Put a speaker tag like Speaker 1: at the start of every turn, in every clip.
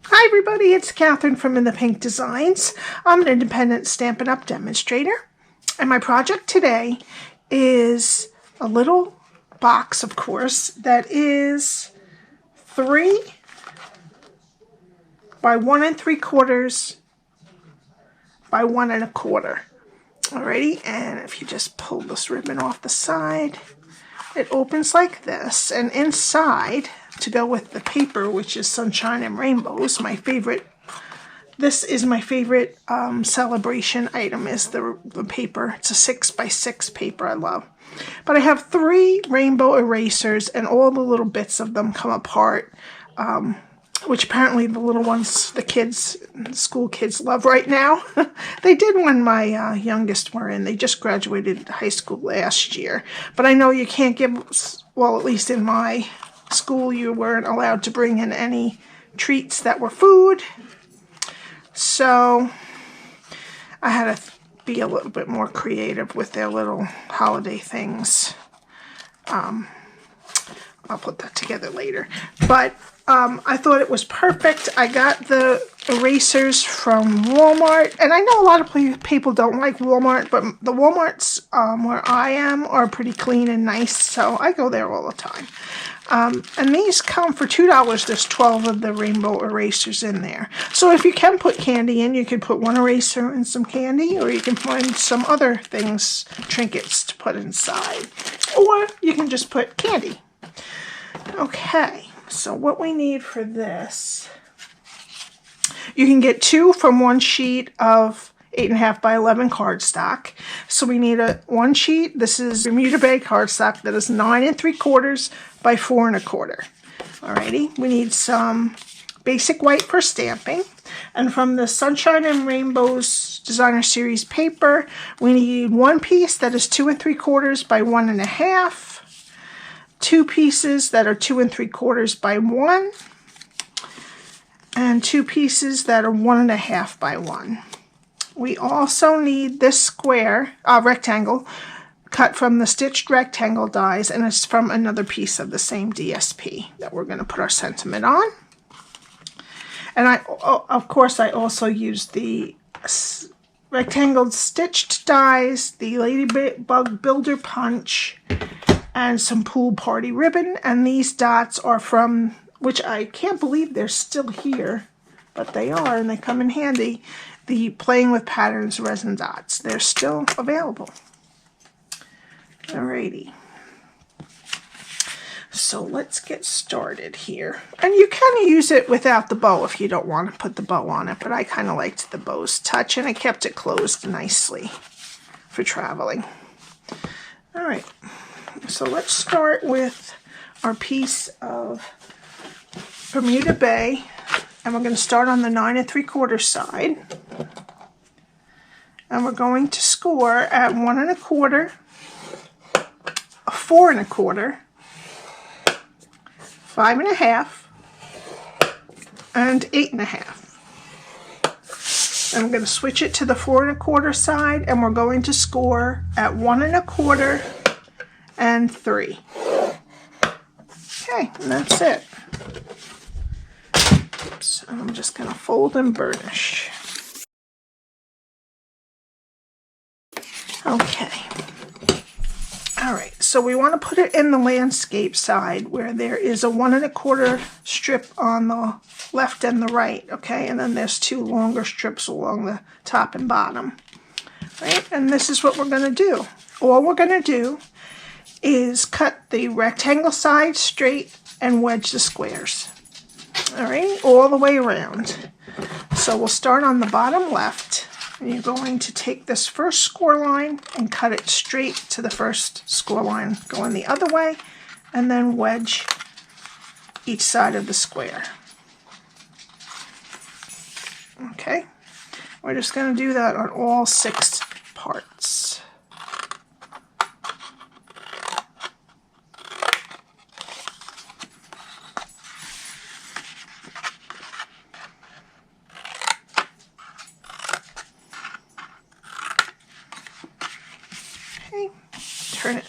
Speaker 1: Hi everybody, it's Cathryn from In the Pink Designs. I'm an independent Stampin' Up demonstrator, and my project today is a little box, of course, that is 3 by 1 3/4 by 1 1/4. Alrighty, and if you just pull this ribbon off the side, it opens like this, and inside, to go with the paper, which is Sunshine and Rainbows, my favorite. This is my favorite celebration item, is the paper. It's a 6 by 6 paper I love. But I have 3 rainbow erasers, and all the little bits of them come apart, which apparently the little ones, the kids, school kids love right now. They did when my youngest were in. They just graduated high school last year. But I know you can't give, well, at least in my school, you weren't allowed to bring in any treats that were food. So I had to be a little bit more creative with their little holiday things. I'll put that together later. But I thought it was perfect. I got the erasers from Walmart, and I know a lot of people don't like Walmart, but the Walmarts where I am are pretty clean and nice, so I go there all the time. And these come for $2. There's 12 of the rainbow erasers in there. So if you can put candy in, you can put 1 eraser and some candy, or you can find some other things, trinkets to put inside. Or you can just put candy. Okay, so what we need for this, you can get 2 from 1 sheet of 8.5 by 11 cardstock. So we need 1 sheet. This is Bermuda Bay Cardstock that is 9 3/4 by 4 1/4. Alrighty, we need some basic white for stamping. And from the Sunshine and Rainbows Designer Series paper, we need 1 piece that is 2 3/4 by 1 1/2. 2 pieces that are 2 3/4 by 1, and 2 pieces that are 1 1/2 by 1. We also need this square, rectangle, cut from the stitched rectangle dies, and it's from another piece of the same DSP that we're going to put our sentiment on. And of course, I also used the rectangle stitched dies, the Ladybug Builder Punch, and some pool party ribbon. And these dots are from, which I can't believe they're still here, but they are, and they come in handy, the Playing with Patterns resin dots. They're still available. Alrighty. So let's get started here. And you can use it without the bow if you don't want to put the bow on it, but I kind of liked the bow's touch, and I kept it closed nicely for traveling. Alright. So let's start with our piece of Bermuda Bay, and we're going to start on the 9 3/4 side, and we're going to score at 1 1/4, 4 1/4, 5 1/2, and 8 1/2. And I'm going to switch it to the 4 1/4 side, and we're going to score at 1 1/4 and 3. Okay, and that's it. Oops, and I'm just going to fold and burnish. Okay. Alright, so we want to put it in the landscape side where there is a 1 1/4 strip on the left and the right, okay? And then there's 2 longer strips along the top and bottom. Right? And this is what we're going to do. All we're going to do is cut the rectangle side straight and wedge the squares. Alright, all the way around. So we'll start on the bottom left, and you're going to take this first score line and cut it straight to the first score line, going the other way, and then wedge each side of the square. Okay, we're just going to do that on all 6 parts. Turn it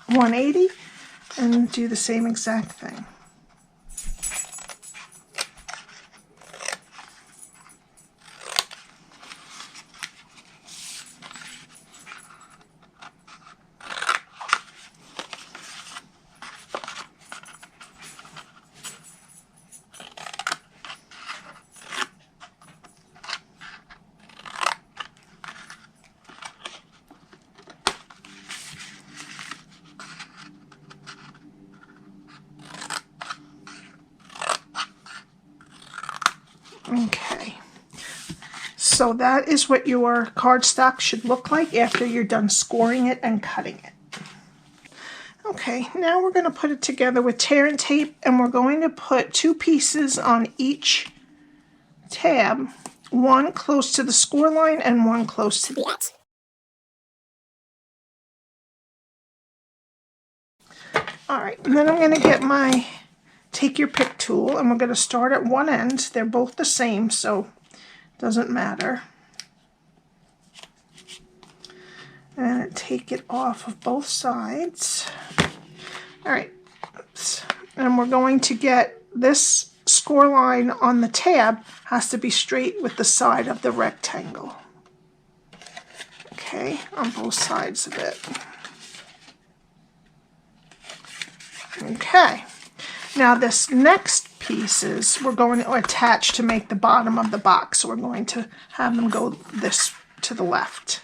Speaker 1: 180 and do the same exact thing. Okay. So that is what your cardstock should look like after you're done scoring it and cutting it. Okay, now we're going to put it together with tear and tape, and we're going to put 2 pieces on each tab, one close to the score line and one close to the edge. Alright, and then I'm going to get my take your pick tool, and we're going to start at one end. They're both the same, so it doesn't matter. And take it off of both sides. Alright, and we're going to get this score line on the tab has to be straight with the side of the rectangle. Okay, on both sides of it. Okay, now this next pieces we're going to attach to make the bottom of the box. So we're going to have them go this to the left.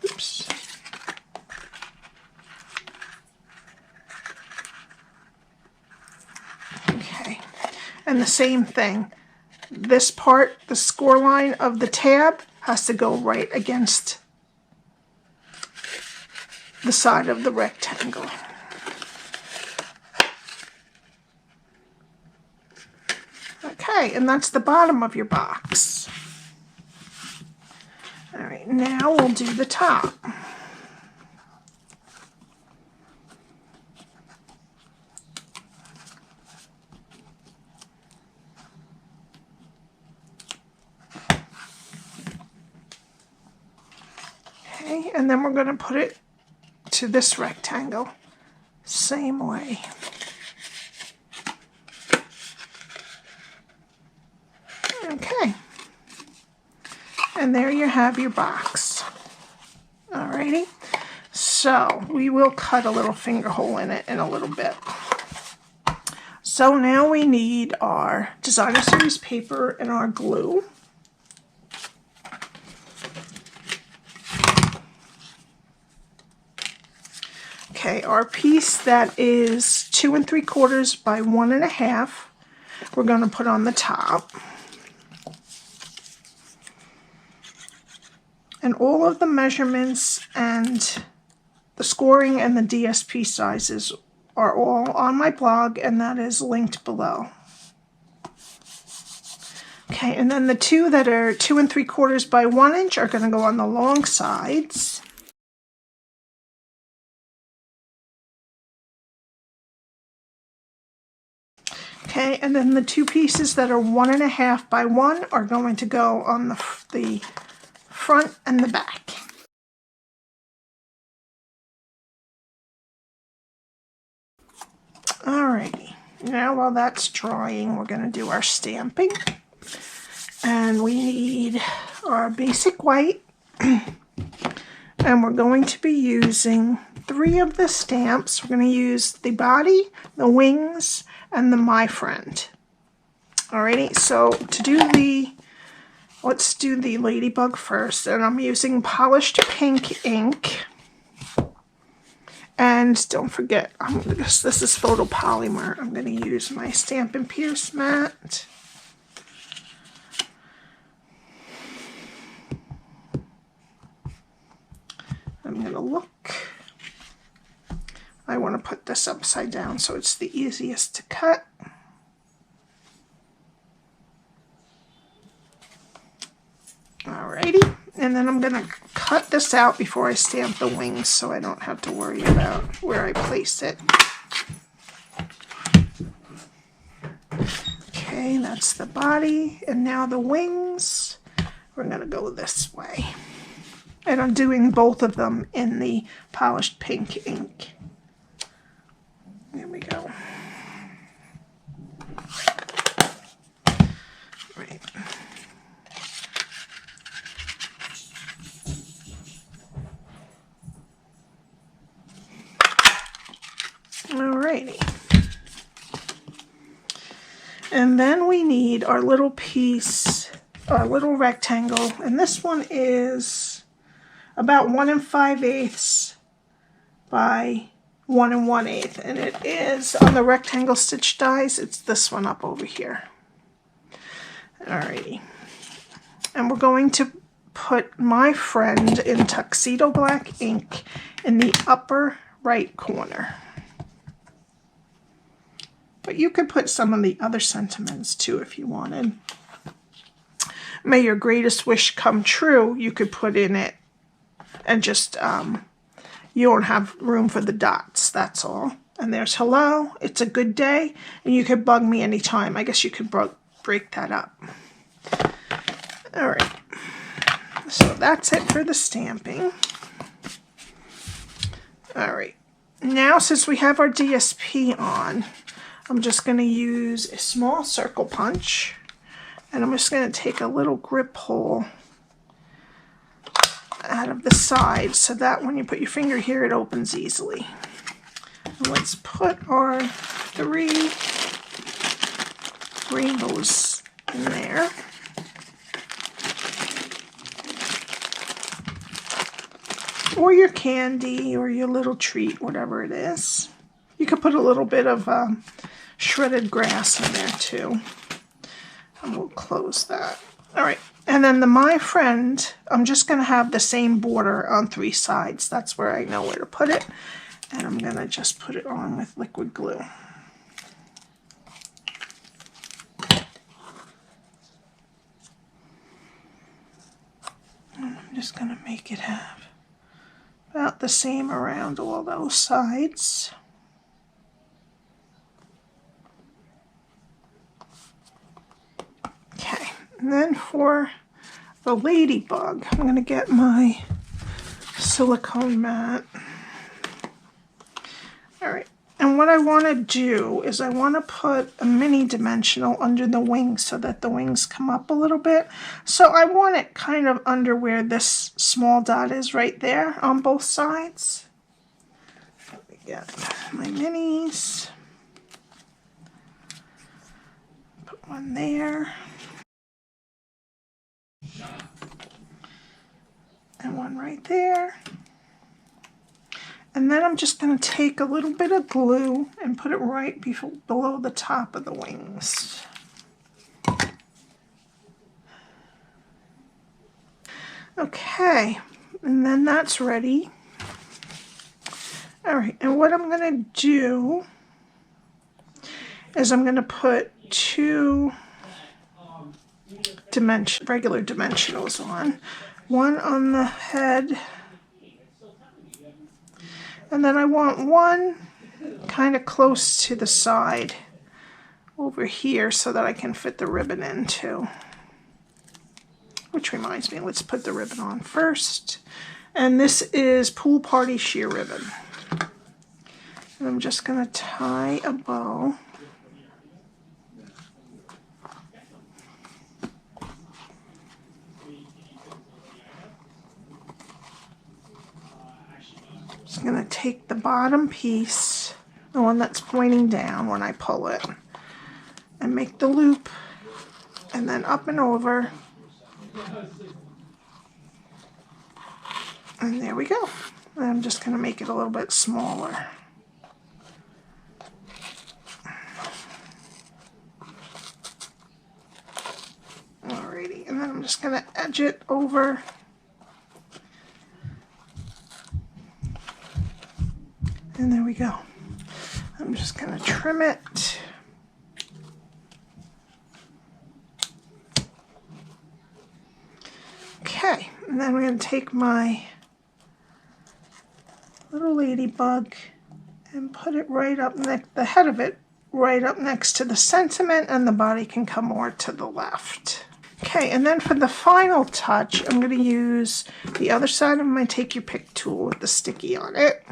Speaker 1: Oops. Okay, and the same thing. This part, the score line of the tab, has to go right against the side of the rectangle. Okay, and that's the bottom of your box. All right, now we'll do the top. Okay, and then we're going to put it to this rectangle, same way. Okay, and there you have your box. Alrighty, so we will cut a little finger hole in it in a little bit. So now we need our designer series paper and our glue. Okay, our piece that is 2 3/4 by 1 1/2, we're going to put on the top. And all of the measurements and the scoring and the DSP sizes are all on my blog, and that is linked below. Okay, and then the 2 that are 2 3/4 by 1 inch are going to go on the long sides. Okay, and then the 2 pieces that are 1 1/2 by 1 are going to go on the front and the back. Alrighty, now while that's drying, we're going to do our stamping. And we need our basic white, and we're going to be using 3 of the stamps. We're going to use the body, the wings, and the My Friend. Alrighty, so to do let's do the Ladybug first, and I'm using polished pink ink. And don't forget, this is photopolymer. I'm going to use my Stampin Pierce Mat. I'm going to look. I want to put this upside down so it's the easiest to cut. Alrighty, and then I'm going to cut this out before I stamp the wings so I don't have to worry about where I place it. Okay, that's the body, and now the wings. We're going to go this way. And I'm doing both of them in the polished pink ink. There we go. Right. Alrighty. And then we need our little piece, our little rectangle, and this one is about 1 5/8 by 1 1/8, and it is on the rectangle stitch dies. It's this one up over here. Alrighty, and we're going to put my friend in Tuxedo Black Ink in the upper right corner. But you could put some of the other sentiments too if you wanted. May your greatest wish come true, you could put in it, and just you don't have room for the dots, that's all. And there's hello, it's a good day, and you could bug me anytime. I guess you could break that up. All right, so that's it for the stamping. All right, now since we have our DSP on, I'm just going to use a small circle punch, and I'm just going to take a little grip hole out of the side so that when you put your finger here, it opens easily. And let's put our 3 rainbows in there. Or your candy or your little treat, whatever it is. You could put a little bit of shredded grass in there too. And we'll close that. All right. And then the My Friend, I'm just going to have the same border on 3 sides. That's where I know where to put it. And I'm going to just put it on with liquid glue. And I'm just going to make it have about the same around all those sides. Okay, and then for the ladybug, I'm going to get my silicone mat. All right, and what I want to do is I want to put a mini dimensional under the wings so that the wings come up a little bit. So I want it kind of under where this small dot is right there on both sides. Let me get my minis. Put one there. And one right there. And then I'm just going to take a little bit of glue and put it right below the top of the wings. Okay, and then that's ready. All right, and what I'm going to do is I'm going to put 2 regular dimensionals on. One on the head. And then I want one kind of close to the side over here so that I can fit the ribbon in too. Which reminds me, let's put the ribbon on first. And this is Pool Party sheer ribbon. And I'm just going to tie a bow. Just going to take the bottom piece, the one that's pointing down when I pull it, and make the loop, and then up and over. And there we go. And I'm just going to make it a little bit smaller. Alrighty, and then I'm just going to edge it over. And there we go. I'm just going to trim it. Okay, and then we're going to take my little ladybug and put it right up next, the head of it right up next to the sentiment, and the body can come more to the left. Okay, and then for the final touch, I'm going to use the other side of my Take Your Pick tool with the sticky on it.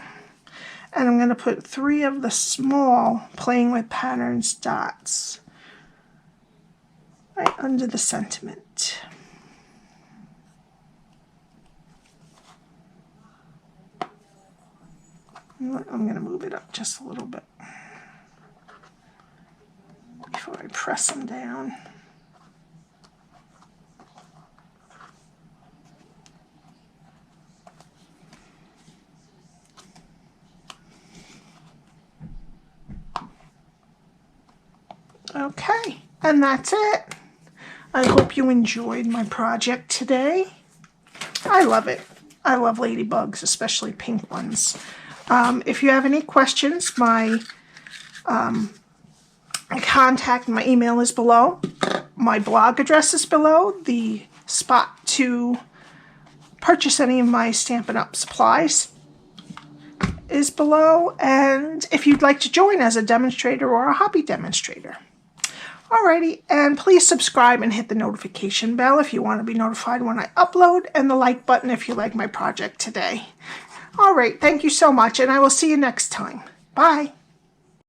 Speaker 1: And I'm going to put 3 of the small Playing with Patterns dots right under the sentiment. I'm going to move it up just a little bit before I press them down. Okay, and that's it. I hope you enjoyed my project today. I love it. I love ladybugs, especially pink ones. If you have any questions, my my email is below. My blog address is below. The spot to purchase any of my Stampin' Up! Supplies is below. And if you'd like to join as a demonstrator or a hobby demonstrator. Alrighty, and please subscribe and hit the notification bell if you want to be notified when I upload, and the like button if you like my project today. Alright, thank you so much, and I will see you next time. Bye!